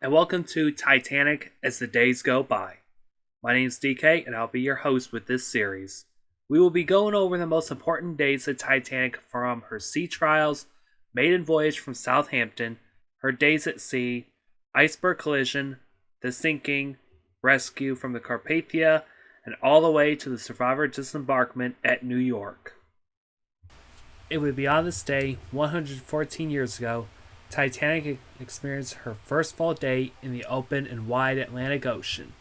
and welcome to Titanic as the Days Go By. My name is DK, and I'll be your host with this series. We will be going over the most important days of Titanic from her sea trials, maiden voyage from Southampton, her days at sea, iceberg collision, the sinking, rescue from the Carpathia, and all the way to the survivor disembarkment at New York. It would be on this day, 114 years ago, Titanic experienced her first full day in the open and wide Atlantic Ocean.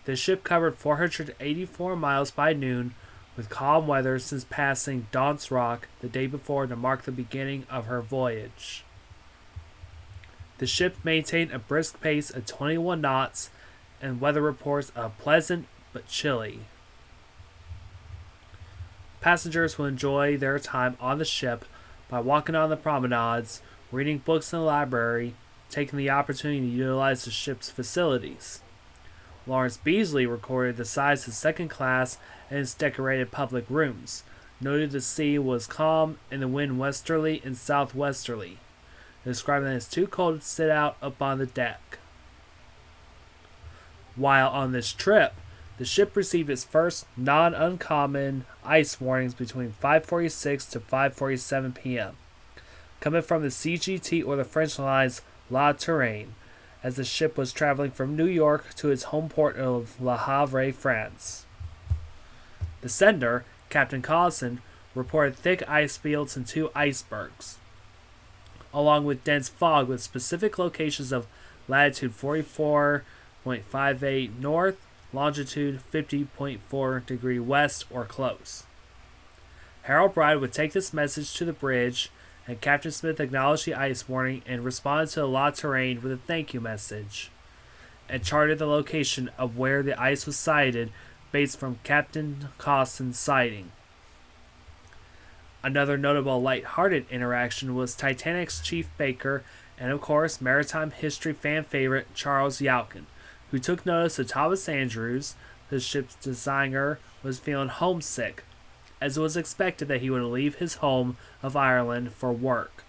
The ship covered 484 miles by noon, with calm weather since passing Daunt's Rock the day before to mark the beginning of her voyage. The ship maintained a brisk pace of 21 knots and weather reports of pleasant but chilly. Passengers will enjoy their time on the ship by walking on the promenades, reading books in the library, taking the opportunity to utilize the ship's facilities. Lawrence Beasley recorded the size of second class and its decorated public rooms, noted the sea was calm and the wind westerly and southwesterly, describing that it's too cold to sit out upon the deck. While on this trip, the ship received its first non-uncommon ice warnings between 5:46 to 5:47 p.m., coming from the CGT or the French line's La Touraine, as the ship was traveling from New York to its home port of Le Havre, France. The sender, Captain Collison, reported thick ice fields and 2 icebergs, along with dense fog with specific locations of latitude 44.58 north, longitude 50.4 degree west or close. Harold Bride would take this message to the bridge, and Captain Smith acknowledged the ice warning and responded to the La Touraine with a thank you message, and charted the location of where the ice was sighted based from Captain Collison's sighting. Another notable light-hearted interaction was Titanic's chief baker and of course maritime history fan favorite Charles Yelkin, who took notice that Thomas Andrews, the ship's designer, was feeling homesick, as it was expected that he would leave his home of Ireland for work.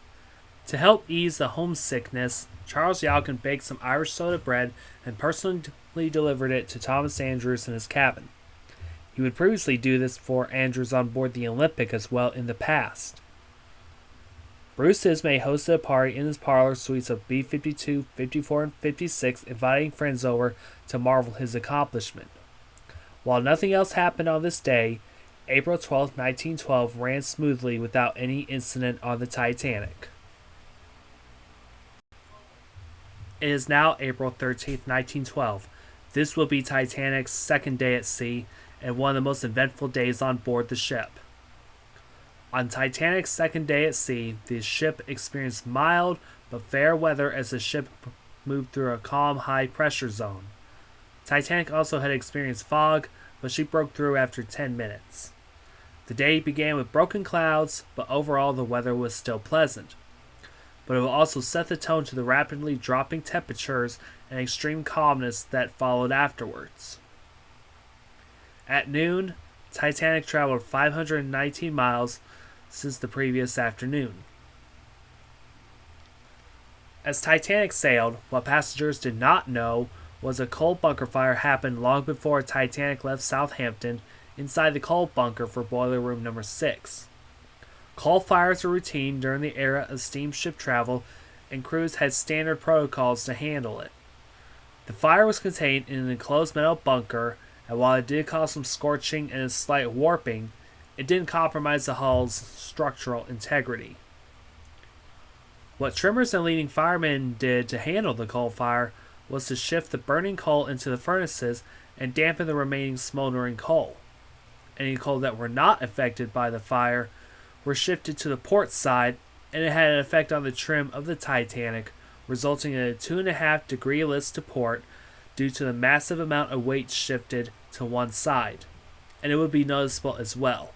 To help ease the homesickness, Charles Yelkin baked some Irish soda bread and personally delivered it to Thomas Andrews in his cabin. He would previously do this for Andrews on board the Olympic as well in the past. Bruce Ismay hosted a party in his parlor suites of B-52, 54, and 56, inviting friends over to marvel his accomplishment. While nothing else happened on this day, April 12, 1912 ran smoothly without any incident on the Titanic. It is now April 13, 1912. This will be Titanic's second day at sea and one of the most eventful days on board the ship. On Titanic's second day at sea, the ship experienced mild but fair weather as the ship moved through a calm high-pressure zone. Titanic also had experienced fog, but she broke through after 10 minutes. The day began with broken clouds, but overall the weather was still pleasant. But it will also set the tone to the rapidly dropping temperatures and extreme calmness that followed afterwards. At noon, Titanic traveled 519 miles since the previous afternoon. As Titanic sailed, what passengers did not know was a coal bunker fire happened long before Titanic left Southampton inside the coal bunker for boiler room number 6. Coal fires were routine during the era of steamship travel, and crews had standard protocols to handle it. The fire was contained in an enclosed metal bunker, and while it did cause some scorching and a slight warping, it didn't compromise the hull's structural integrity. What trimmers and leading firemen did to handle the coal fire was to shift the burning coal into the furnaces and dampen the remaining smoldering coal. Any coal that were not affected by the fire were shifted to the port side, and it had an effect on the trim of the Titanic, resulting in a 2.5 degree list to port due to the massive amount of weight shifted to one side, and it would be noticeable as well.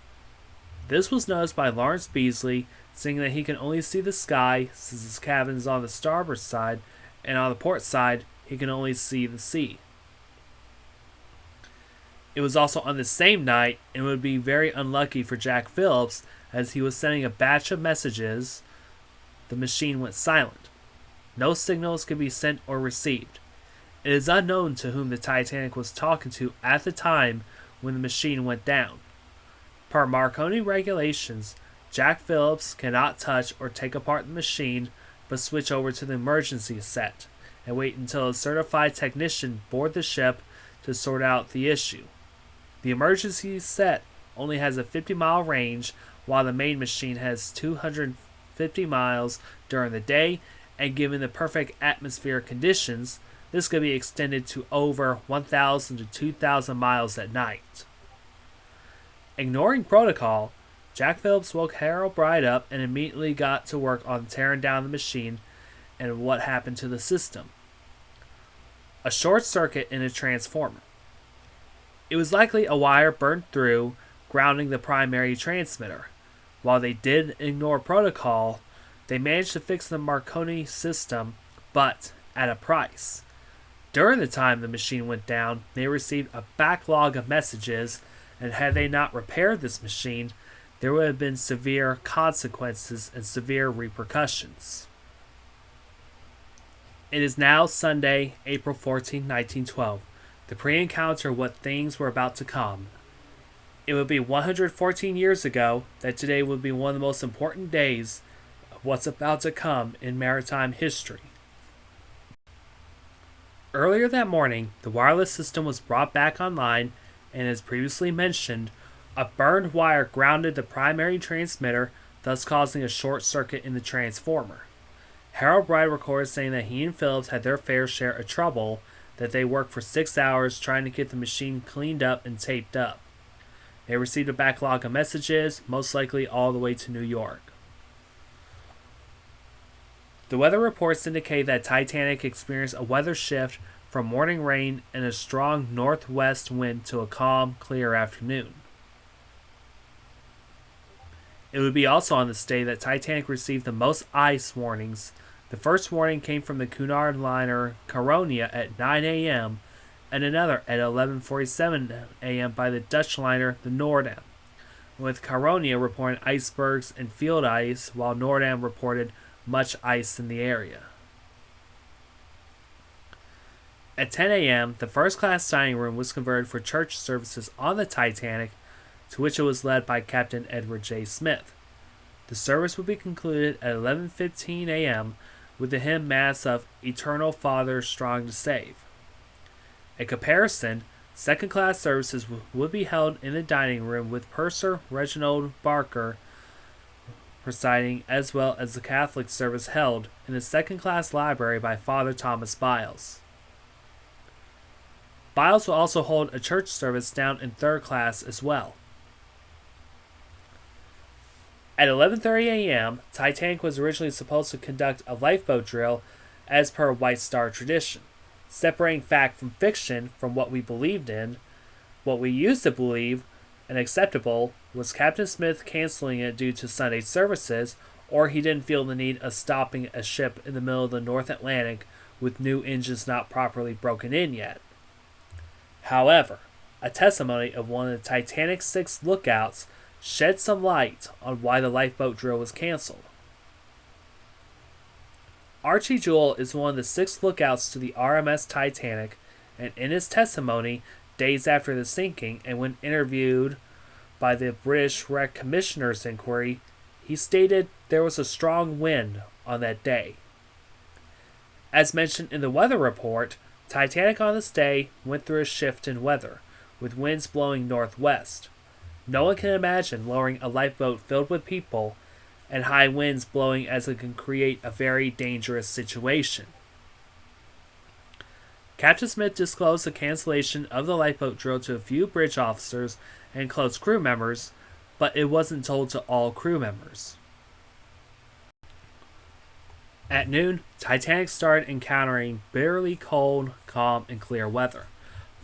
This was noticed by Lawrence Beasley, saying that he can only see the sky since his cabin is on the starboard side, and on the port side he can only see the sea. It was also on the same night, and would be very unlucky for Jack Phillips, as he was sending a batch of messages. The machine went silent. No signals could be sent or received. It is unknown to whom the Titanic was talking to at the time when the machine went down. Per Marconi regulations, Jack Phillips cannot touch or take apart the machine, but switch over to the emergency set and wait until a certified technician board the ship to sort out the issue. The emergency set only has a 50-mile range, while the main machine has 250 miles during the day, and given the perfect atmospheric conditions, this could be extended to over 1,000 to 2,000 miles at night. Ignoring protocol, Jack Phillips woke Harold Bride up and immediately got to work on tearing down the machine and what happened to the system. A short circuit in a transformer. It was likely a wire burned through, grounding the primary transmitter. While they did ignore protocol, they managed to fix the Marconi system, but at a price. During the time the machine went down, they received a backlog of messages, and had they not repaired this machine, there would have been severe consequences and severe repercussions. It is now Sunday, April 14, 1912, the pre-encounter what things were about to come. It would be 114 years ago that today would be one of the most important days of what's about to come in maritime history. Earlier that morning, the wireless system was brought back online, and as previously mentioned, a burned wire grounded the primary transmitter, thus causing a short circuit in the transformer. Harold Bride recorded saying that he and Phillips had their fair share of trouble, that they worked for 6 hours trying to get the machine cleaned up and taped up. They received a backlog of messages, most likely all the way to New York. The weather reports indicate that Titanic experienced a weather shift from morning rain and a strong northwest wind to a calm, clear afternoon. It would be also on this day that Titanic received the most ice warnings. The first warning came from the Cunard liner Caronia at 9 a.m. and another at 11:47 a.m. by the Dutch liner the Noordam, with Caronia reporting icebergs and field ice, while Noordam reported much ice in the area. At 10 a.m., the first-class dining room was converted for church services on the Titanic, to which it was led by Captain Edward J. Smith. The service would be concluded at 11:15 a.m. with the hymn mass of Eternal Father Strong to Save. A comparison, second-class services would be held in the dining room with Purser Reginald Barker presiding, as well as the Catholic service held in the second-class library by Father Thomas Biles. Biles will also hold a church service down in third class as well. At 11:30 a.m., Titanic was originally supposed to conduct a lifeboat drill as per White Star tradition, separating fact from fiction from what we believed in. What we used to believe and acceptable was Captain Smith canceling it due to Sunday services, or he didn't feel the need of stopping a ship in the middle of the North Atlantic with new engines not properly broken in yet. However, a testimony of one of the Titanic's 6 lookouts shed some light on why the lifeboat drill was canceled. Archie Jewell is one of the 6 lookouts to the RMS Titanic, and in his testimony, days after the sinking and when interviewed by the British Wreck Commissioner's inquiry, he stated there was a strong wind on that day. As mentioned in the weather report, Titanic on this day went through a shift in weather, with winds blowing northwest. No one can imagine lowering a lifeboat filled with people and high winds blowing, as it can create a very dangerous situation. Captain Smith disclosed the cancellation of the lifeboat drill to a few bridge officers and close crew members, but it wasn't told to all crew members. At noon, Titanic started encountering bitterly cold, calm, and clear weather,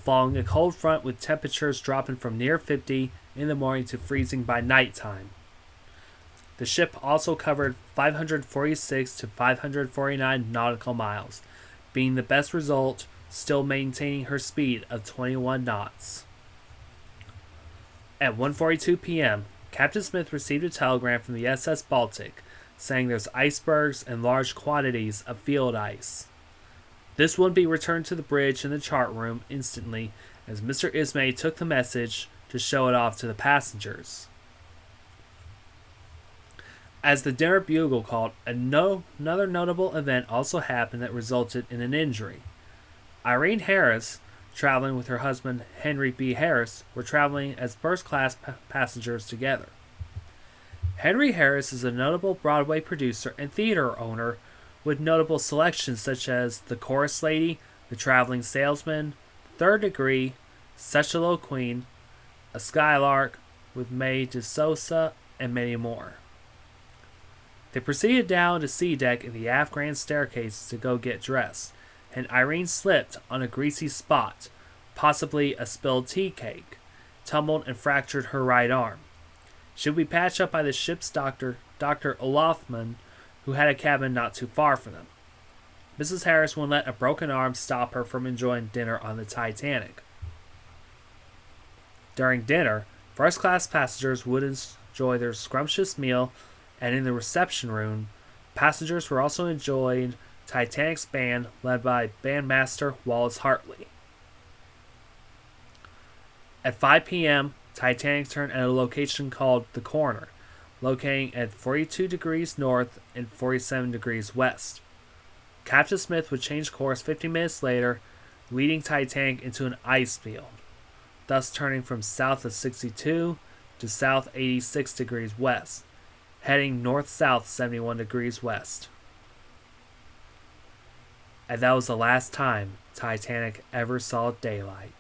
following a cold front with temperatures dropping from near 50 in the morning to freezing by nighttime. The ship also covered 546 to 549 nautical miles, being the best result, still maintaining her speed of 21 knots. At 1:42 p.m., Captain Smith received a telegram from the SS Baltic saying there's icebergs and large quantities of field ice. This would be returned to the bridge in the chart room instantly as Mr. Ismay took the message to show it off to the passengers. As the dinner bugle called, another notable event also happened that resulted in an injury. Irene Harris, traveling with her husband Henry B. Harris, were traveling as first-class passengers together. Henry Harris is a notable Broadway producer and theater owner with notable selections such as The Chorus Lady, The Traveling Salesman, Third Degree, Such a Low Queen, A Skylark with May DeSosa, and many more. They proceeded down to C deck in the aft grand staircase to go get dressed, and Irene slipped on a greasy spot, possibly a spilled tea cake, tumbled and fractured her right arm. She would be patched up by the ship's doctor, Dr. Olafman, who had a cabin not too far from them. Mrs. Harris wouldn't let a broken arm stop her from enjoying dinner on the Titanic. During dinner, first-class passengers would enjoy their scrumptious meal, and in the reception room, passengers were also enjoying Titanic's band led by bandmaster Wallace Hartley. At 5 p.m., Titanic turned at a location called The Corner, locating at 42 degrees north and 47 degrees west. Captain Smith would change course 50 minutes later, leading Titanic into an ice field, thus turning from south of 62 to south 86 degrees west, heading north-south 71 degrees west. And that was the last time Titanic ever saw daylight.